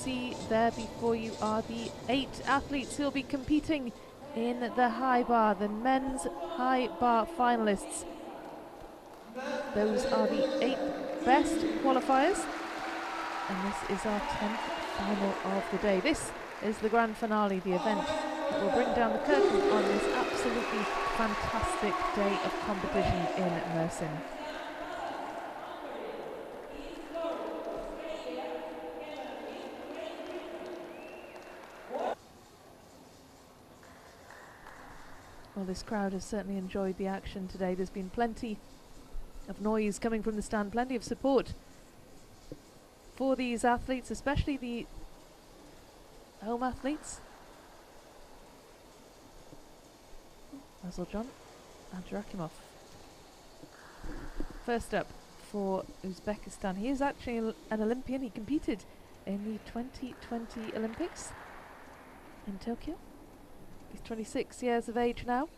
see there before you are the 8 athletes who will be competing in the high bar, the men's high bar finalists. Those are the 8 best qualifiers, and this is our 10th final of the day. This is the grand finale, the event that will bring down the curtain on this absolutely fantastic day of competition in Mersin. Well, this crowd has certainly enjoyed the action today. There's been plenty of noise coming from the stand, plenty of support for these athletes, especially the home athletes. Razaljon Abdurakimov. First up for Uzbekistan. He is actually an Olympian. He competed in the 2020 Olympics in Tokyo. He's 26 years of age now.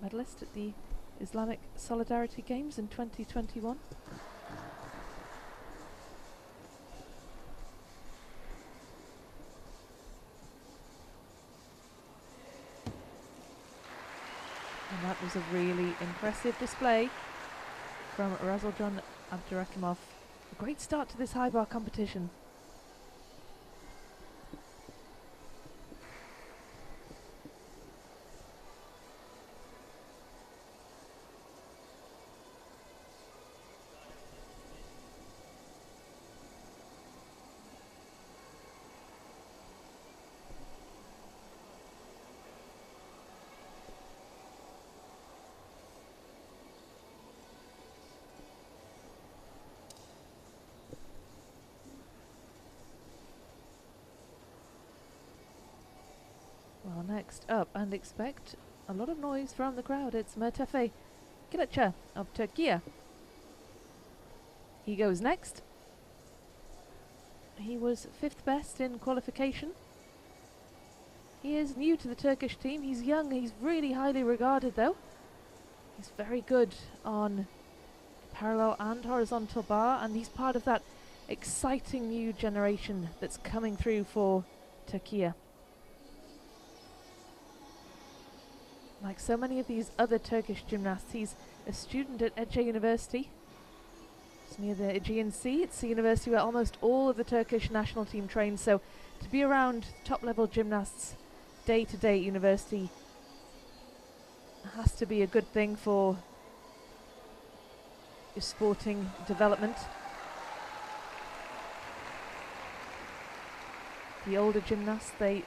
Medalist at the Islamic Solidarity Games in 2021. And that was a really impressive display from Razaljon Abdurakimov. A great start to this high bar competition. Well, next up, and expect a lot of noise from the crowd, it's Mertefe Kilic of Turkey. He goes next. He was 5th best in qualification. He is new to the Turkish team. He's young, he's really highly regarded though. He's very good on parallel and horizontal bar, and he's part of that exciting new generation that's coming through for Turkey. Like so many of these other Turkish gymnasts, he's a student at Ege University. It's near the Aegean Sea. It's a university where almost all of the Turkish national team trains, so to be around top-level gymnasts day to day at university has to be a good thing for your sporting development. The older gymnasts, they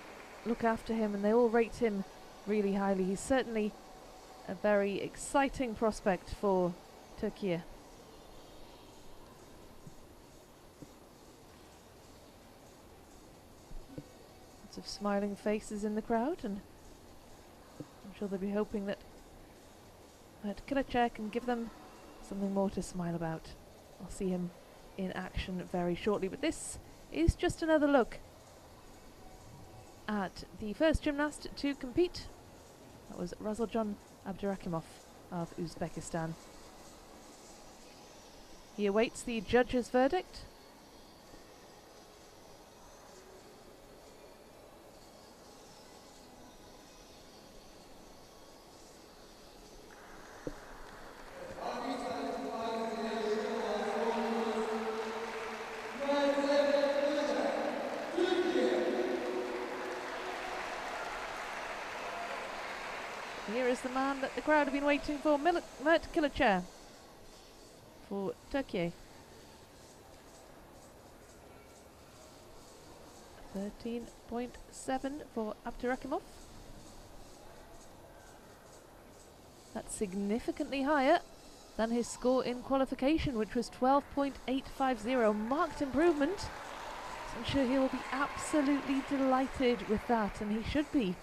look after him and they all rate him really highly. He's certainly a very exciting prospect for Turkey. Lots of smiling faces in the crowd, and I'm sure they'll be hoping that Kilic can give them something more to smile about. I'll see him in action very shortly, but this is just another look at the first gymnast to compete. That was Razaljon Abdurakimov of Uzbekistan. He awaits the judge's verdict. Here is the man that the crowd have been waiting for, Mert Kilic for Turkey. 13.7 for Abdurakimov. That's significantly higher than his score in qualification, which was 12.850. Marked improvement. So I'm sure he will be absolutely delighted with that, and he should be.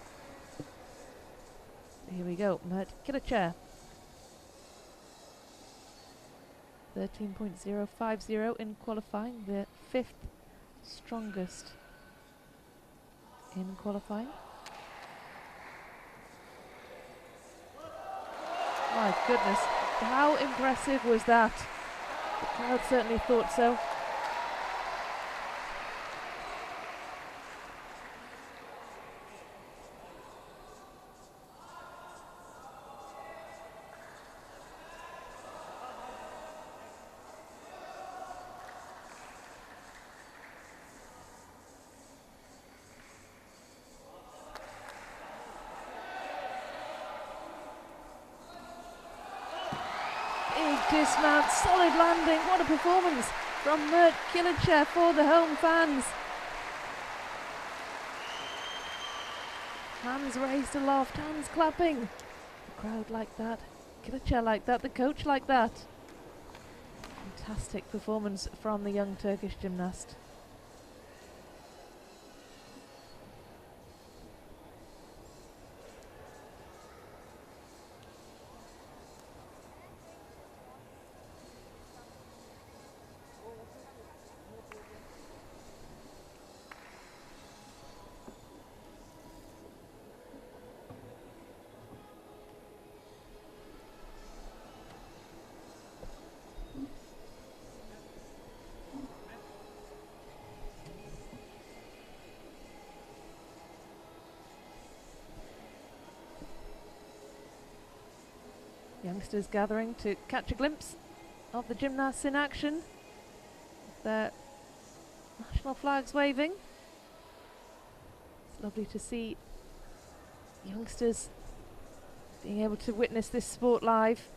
Here we go, Mert Kilic. 13.050 in qualifying, the 5th strongest in qualifying. My goodness, how impressive was that? The crowd certainly thought so. dismount, solid landing. What a performance from Mert Kilic for the home fans. Hands raised aloft, hands clapping. The crowd like that, Kilic like that, the coach like that. Fantastic performance from the young Turkish gymnast. Youngsters gathering to catch a glimpse of the gymnasts in action. Their national flags waving. It's lovely to see youngsters being able to witness this sport live.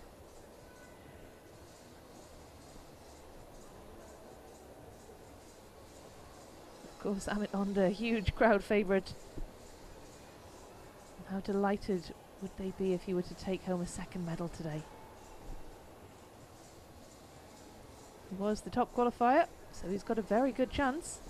Of course, Amit Onder, huge crowd favourite. How delighted would they be if he were to take home a second medal today? He was the top qualifier, so he's got a very good chance.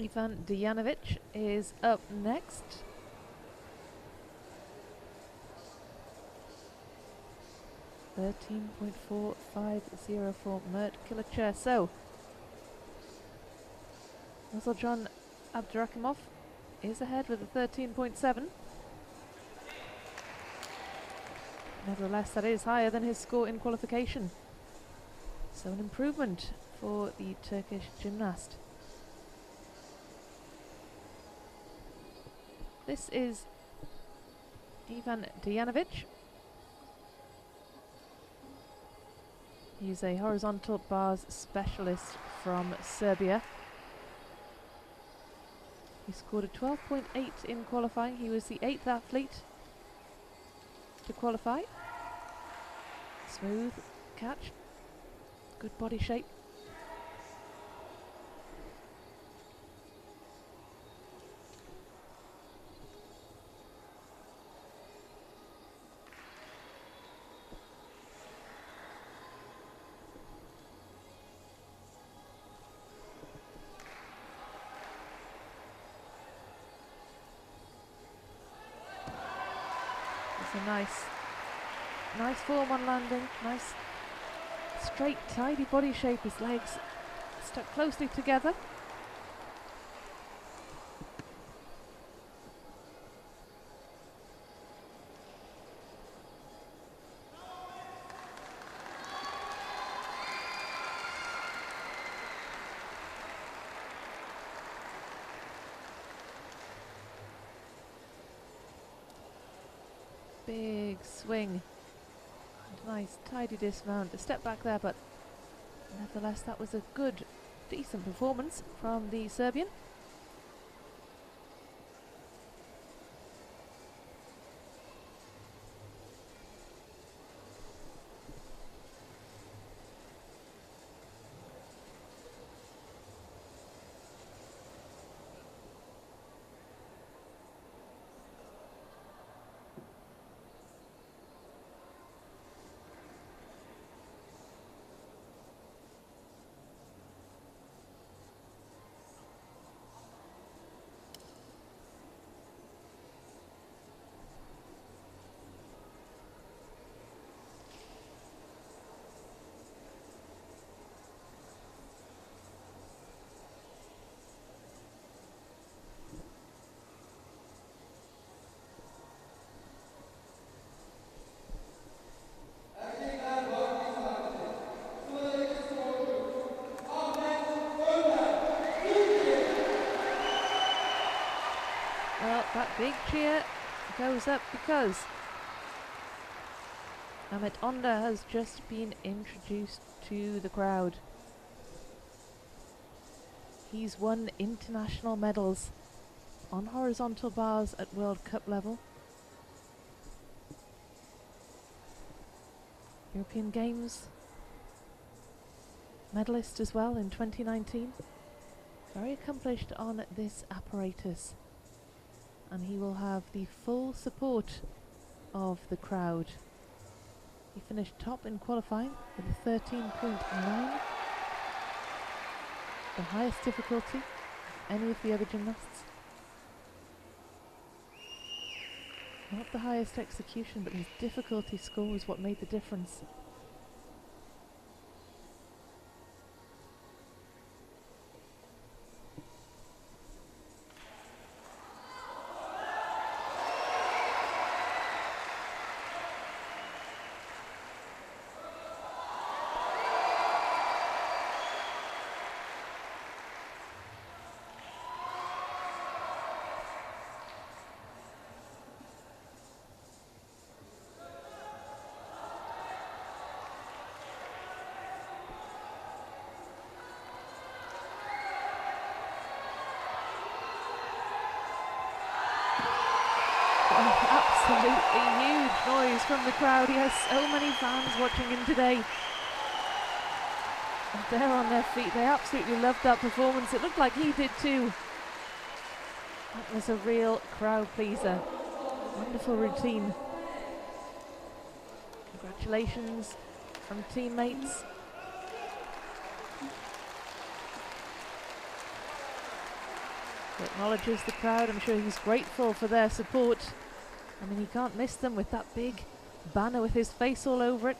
Ivan Djanovic is up next. .450 for Mert Kilic. So, Nursultan Abdurakhimov is ahead with a 13.7. Nevertheless, that is higher than his score in qualification. So an improvement for the Turkish gymnast. This is Ivan Djanovic. He's a horizontal bars specialist from Serbia. He scored a 12.8 in qualifying. He was the 8th athlete to qualify. Smooth catch, good body shape. A nice form on landing, nice straight tidy body shape, his legs stuck closely together. Big swing, and nice tidy dismount, a step back there, but nevertheless that was a good, decent performance from the Serbian. that big cheer goes up because Onder has just been introduced to the crowd. He's won international medals on horizontal bars at World Cup level, European Games medalist as well in 2019. Very accomplished on this apparatus, and he will have the full support of the crowd. He finished top in qualifying with a 13.9, the highest difficulty of any of the other gymnasts. Not the highest execution, but his difficulty score was what made the difference. Absolutely huge noise from the crowd. He has so many fans watching him today. And they're on their feet. They absolutely loved that performance. It looked like he did too. That was a real crowd pleaser. Wonderful routine. Congratulations from teammates. He acknowledges the crowd. I'm sure he's grateful for their support. I mean, he can't miss them with that big banner with his face all over it.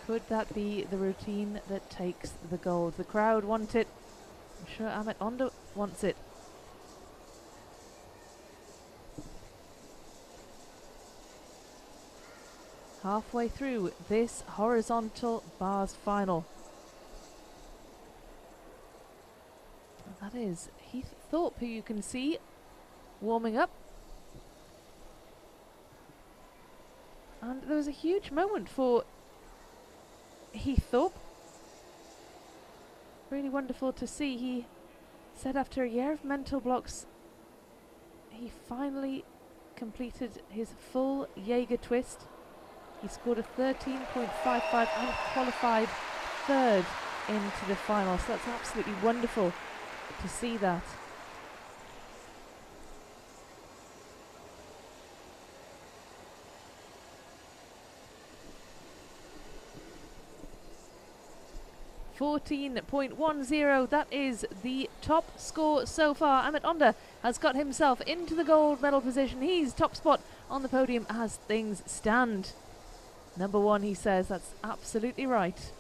Could that be the routine that takes the gold? The crowd want it. I'm sure Onder wants it. Halfway through this horizontal bars final. And that is Heath Thorpe, who you can see warming up. And there was a huge moment for Heath Thorpe. Really wonderful to see. He said after a year of mental blocks, he finally completed his full Jaeger twist. He scored a 13.55 and qualified third into the final. So that's absolutely wonderful to see that. .14.10, that is the top score so far. Onder has got himself into the gold medal position. He's top spot on the podium as things stand. Number one, he says. That's absolutely right.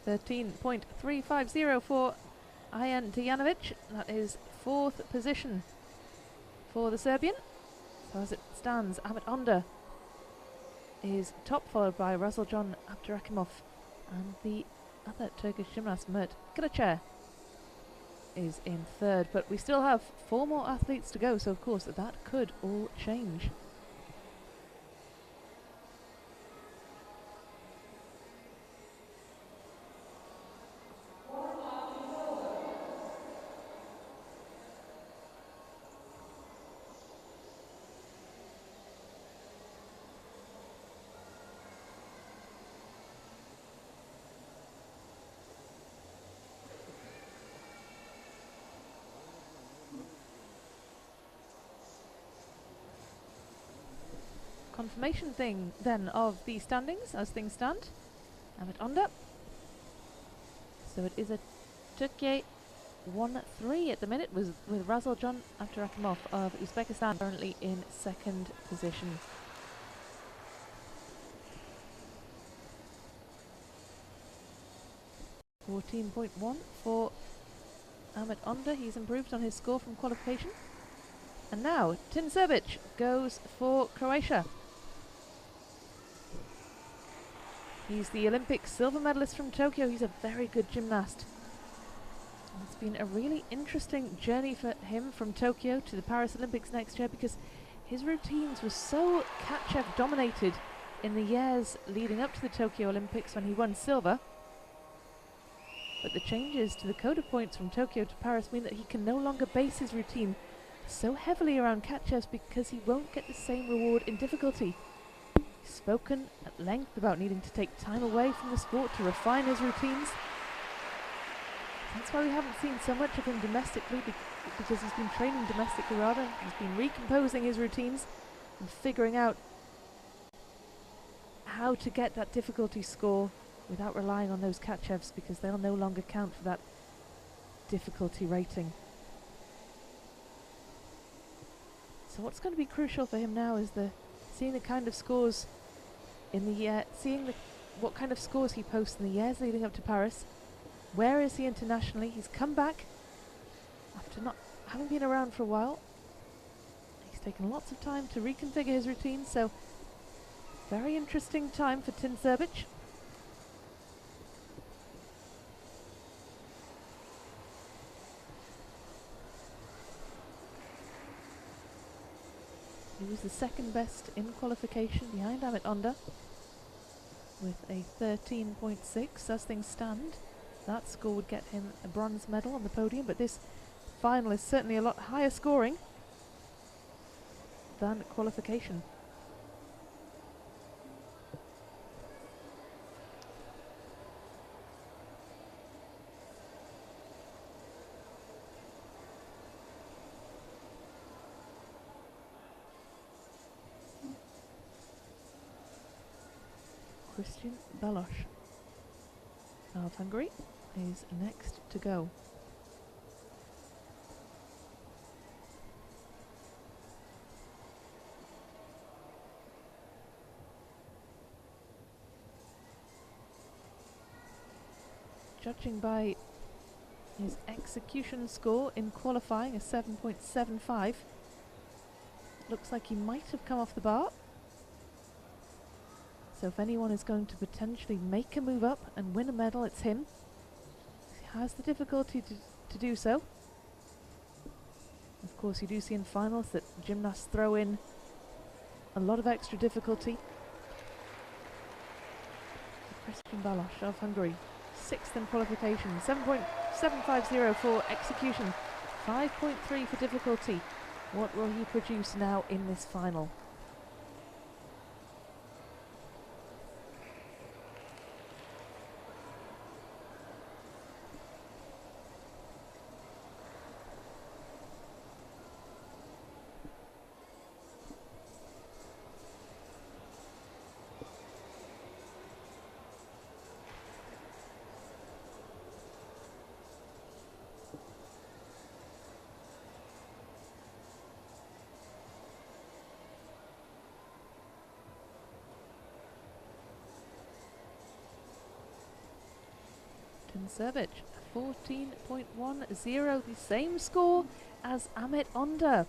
.13.350 for Djanovic. That is fourth position for the Serbian. So as it stands, Onder is top, followed by Raziljon Abdurakhimov, and the other Turkish gymnast, Mert Karacher, is in third. But we still have 4 more athletes to go, so of course that could all change. confirmation thing then of the standings as things stand. Ahmet Onder. So it is a Turkiye 1-3 at the minute, with Razaljan Abdurakhimov of Uzbekistan currently in second position. .14.1 for Ahmet Onder. He's improved on his score from qualification. And now Tin Srbic goes for Croatia. He's the Olympic silver medalist from Tokyo. He's a very good gymnast. It's been a really interesting journey for him from Tokyo to the Paris Olympics next year, because his routines were so Kachev dominated in the years leading up to the Tokyo Olympics when he won silver. But the changes to the code of points from Tokyo to Paris mean that he can no longer base his routine so heavily around Kachev's, because he won't get the same reward in difficulty. He's spoken at length about needing to take time away from the sport to refine his routines. That's why we haven't seen so much of him domestically, because he's been training domestically rather. He's been recomposing his routines and figuring out how to get that difficulty score without relying on those Kachevs, because they'll no longer count for that difficulty rating. So what's going to be crucial for him now is seeing the kind of scores in the year, what kind of scores he posts in the years leading up to Paris. Where is he internationally? He's come back after not having been around for a while. He's taken lots of time to reconfigure his routine, so very interesting time for Tin Srbic. He was the second best in qualification behind Ahmet Onder with a 13.6 as things stand. That score would get him a bronze medal on the podium, but this final is certainly a lot higher scoring than qualification. Christian Baloch of Hungary is next to go. Judging by his execution score in qualifying, a 7.75, looks like he might have come off the bar. So if anyone is going to potentially make a move up and win a medal, it's him. He has the difficulty to do so. Of course, you do see in finals that gymnasts throw in a lot of extra difficulty. Christian Baloch of Hungary, 6th in qualification, 7.750 for execution, 5.3 for difficulty. What will he produce now in this final? Srbic, 14.10, the same score as Ahmet Onder.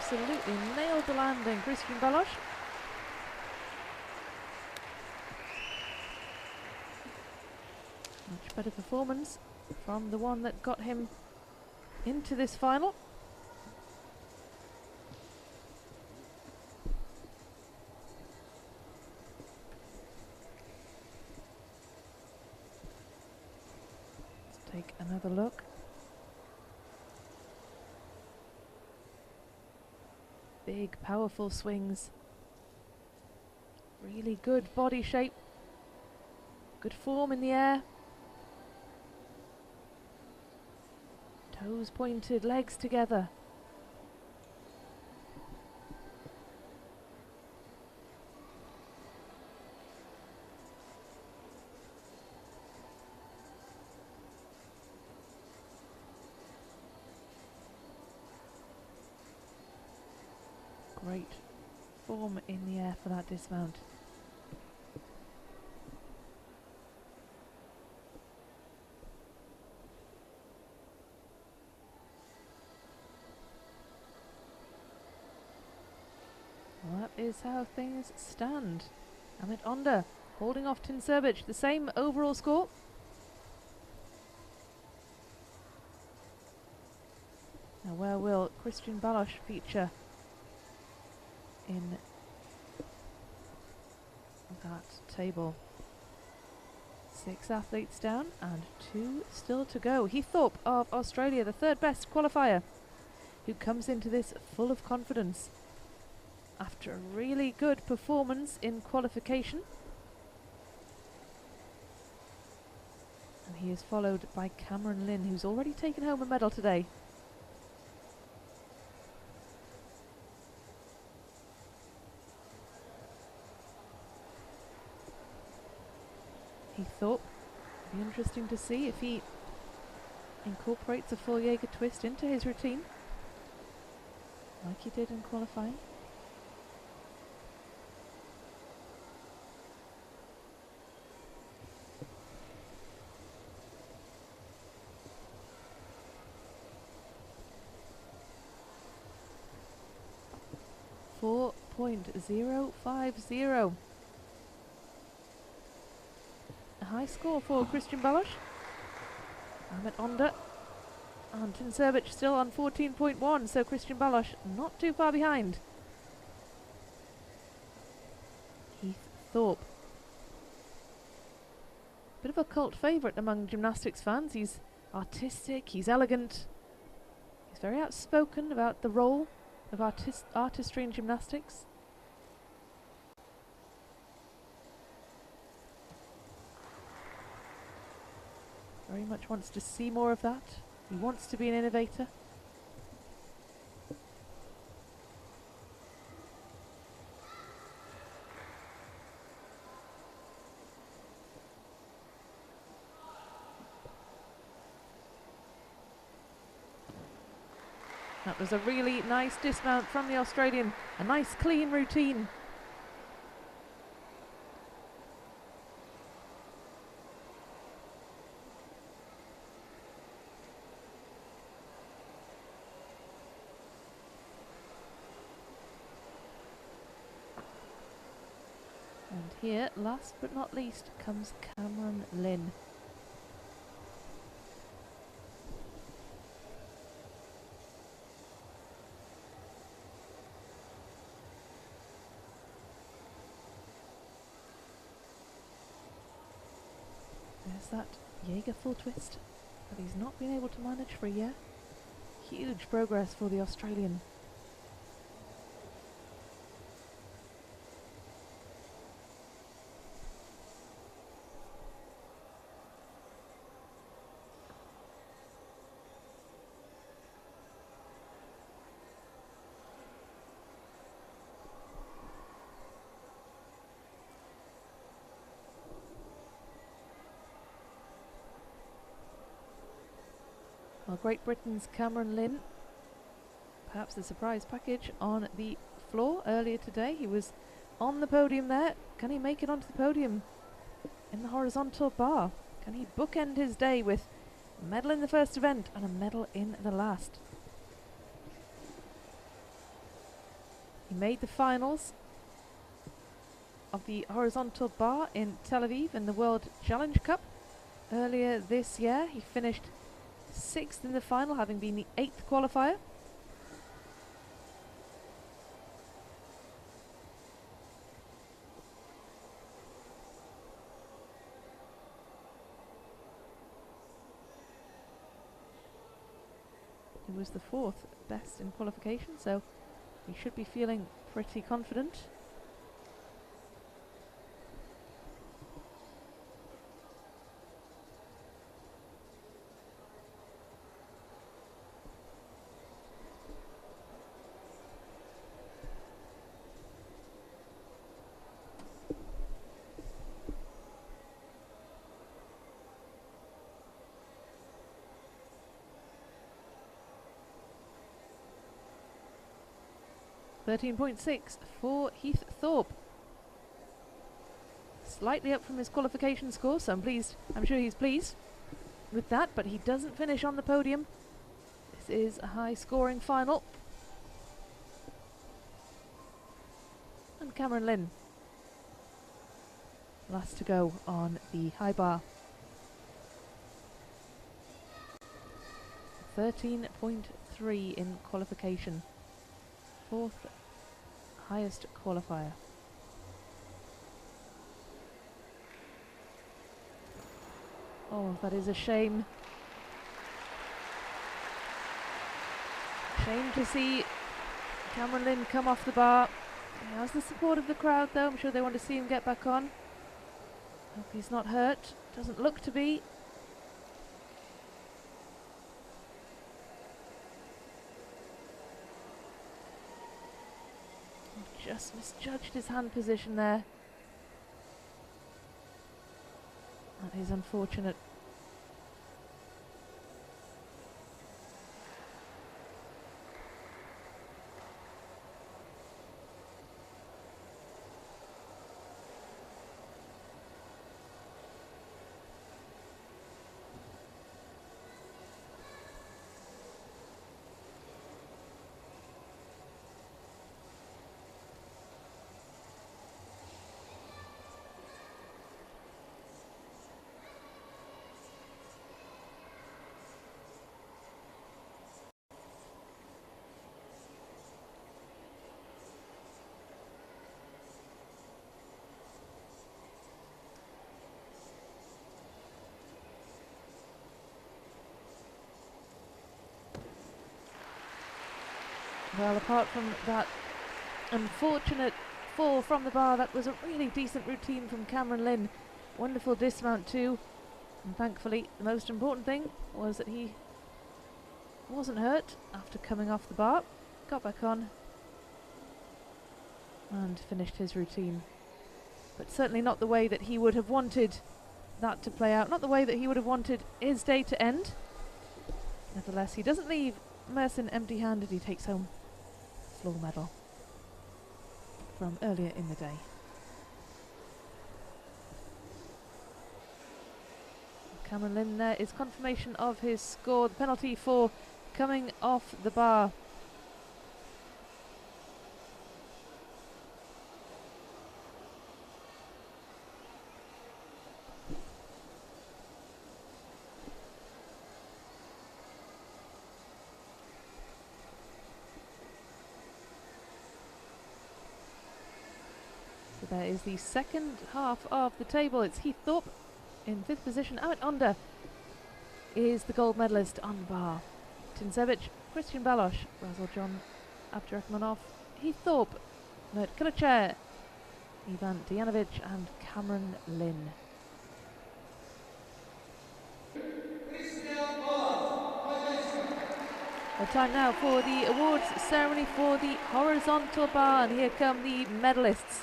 absolutely nailed the landing, Christian Baloch. Much better performance from the one that got him into this final. Let's take another look. Big, powerful swings. Really good body shape. Good form in the air. Toes pointed, legs together. Great form in the air for that dismount. Well, that is how things stand. Amit Onder holding off Srbic, the same overall score. Now where will Christian Baloch feature in that table? 6 athletes down and 2 still to go. Heathorpe of Australia, the third best qualifier, who comes into this full of confidence after a really good performance in qualification. And he is followed by Cameron Lynn, who's already taken home a medal today. Heathorpe, be interesting to see if he incorporates a full Jaeger twist into his routine, like he did in qualifying. .050. A high score for Christian Baloch. Amit Onder and Srbic still on 14.1, so Christian Baloch not too far behind. Heathorpe, bit of a cult favourite among gymnastics fans. He's artistic, he's elegant, he's very outspoken about the role of artistry in gymnastics. Very much wants to see more of that. He wants to be an innovator. That was a really nice dismount from the Australian. A nice clean routine. And here, last but not least, comes Cameron Lynn. There's that Jaeger full twist that he's not been able to manage for a year. Huge progress for the Australian. Well, Great Britain's Cameron Lynn, perhaps the surprise package on the floor earlier today. He was on the podium there. Can he make it onto the podium in the horizontal bar? Can he bookend his day with a medal in the first event and a medal in the last? He made the finals of the horizontal bar in Tel Aviv in the World Challenge Cup earlier this year. He finished 6th in the final, having been the 8th qualifier. He was the 4th best in qualification, so he should be feeling pretty confident. .13.6 for Heath Thorpe. Slightly up from his qualification score, so I'm sure he's pleased with that, but he doesn't finish on the podium. This is a high scoring final. And Cameron Lynn, last to go on the high bar. 13.3 in qualification. 4th highest qualifier. Oh, that is a shame. Shame to see Cameron Lynn come off the bar. He has the support of the crowd though. I'm sure they want to see him get back on. Hope he's not hurt. Doesn't look to be. Just misjudged his hand position there. That is unfortunate. Well, apart from that unfortunate fall from the bar, that was a really decent routine from Cameron Lynn. Wonderful dismount too. And thankfully, the most important thing was that he wasn't hurt after coming off the bar. Got back on and finished his routine. But certainly not the way that he would have wanted that to play out. Not the way that he would have wanted his day to end. Nevertheless, he doesn't leave Mersin empty-handed. He takes home floor medal from earlier in the day. Cameron Lynn there is confirmation of his score, the penalty for coming off the bar. So there is the second half of the table. It's Heath Thorpe in 5th position. Onder is the gold medalist on bar. Srbic, Christian Baloch, Razal John Abdurrahmanov, Heath Thorpe, Mert Kilichair, Ivan Djanovic and Cameron Lynn. The time now for the awards ceremony for the horizontal bar, and here come the medalists.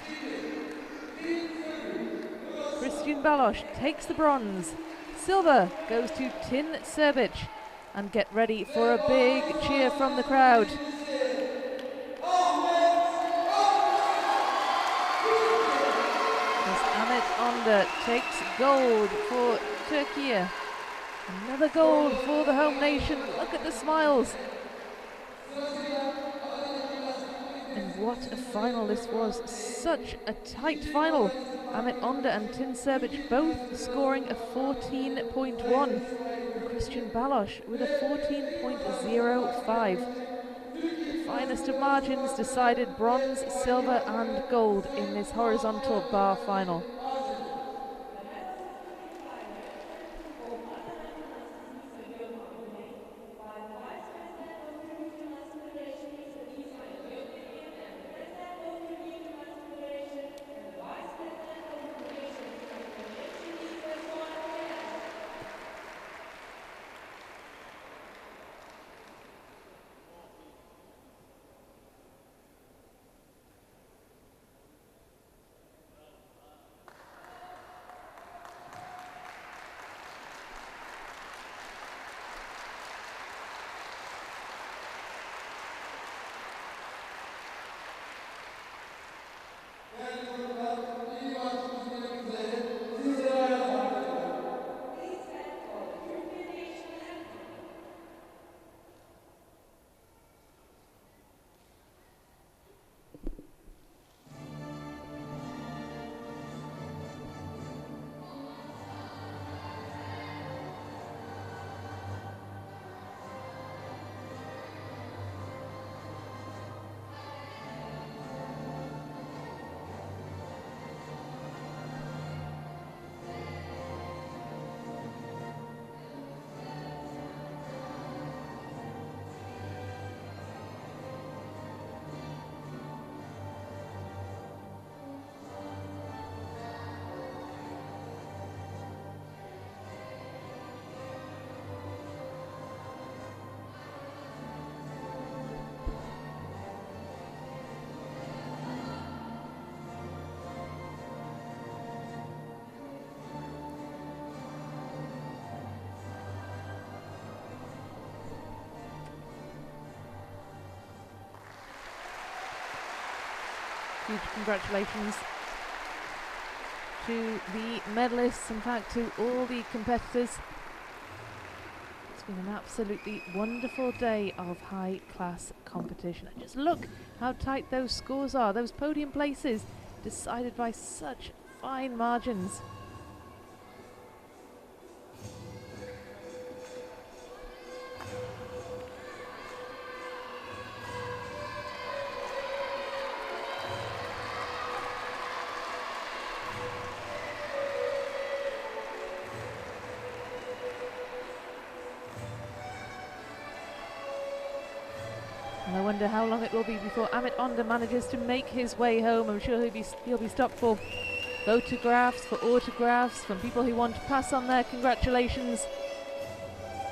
Christian Baloch takes the bronze. Silver goes to Srbic. And get ready for a big cheer from the crowd. As Ahmet Onder takes gold for Turkey. Another gold for the home nation. Look at the smiles. And what a final this was. Such a tight final. Amit Onder and Tin Srbic both scoring a 14.1. And Christian Baloch with a 14.05. The finest of margins decided bronze, silver and gold in this horizontal bar final. Huge congratulations to the medalists, in fact to all the competitors. It's been an absolutely wonderful day of high class competition. And just look how tight those scores are, those podium places decided by such fine margins. And I wonder how long it will be before Amit Onder manages to make his way home. I'm sure he'll be stopped for photographs, for autographs, from people who want to pass on their congratulations.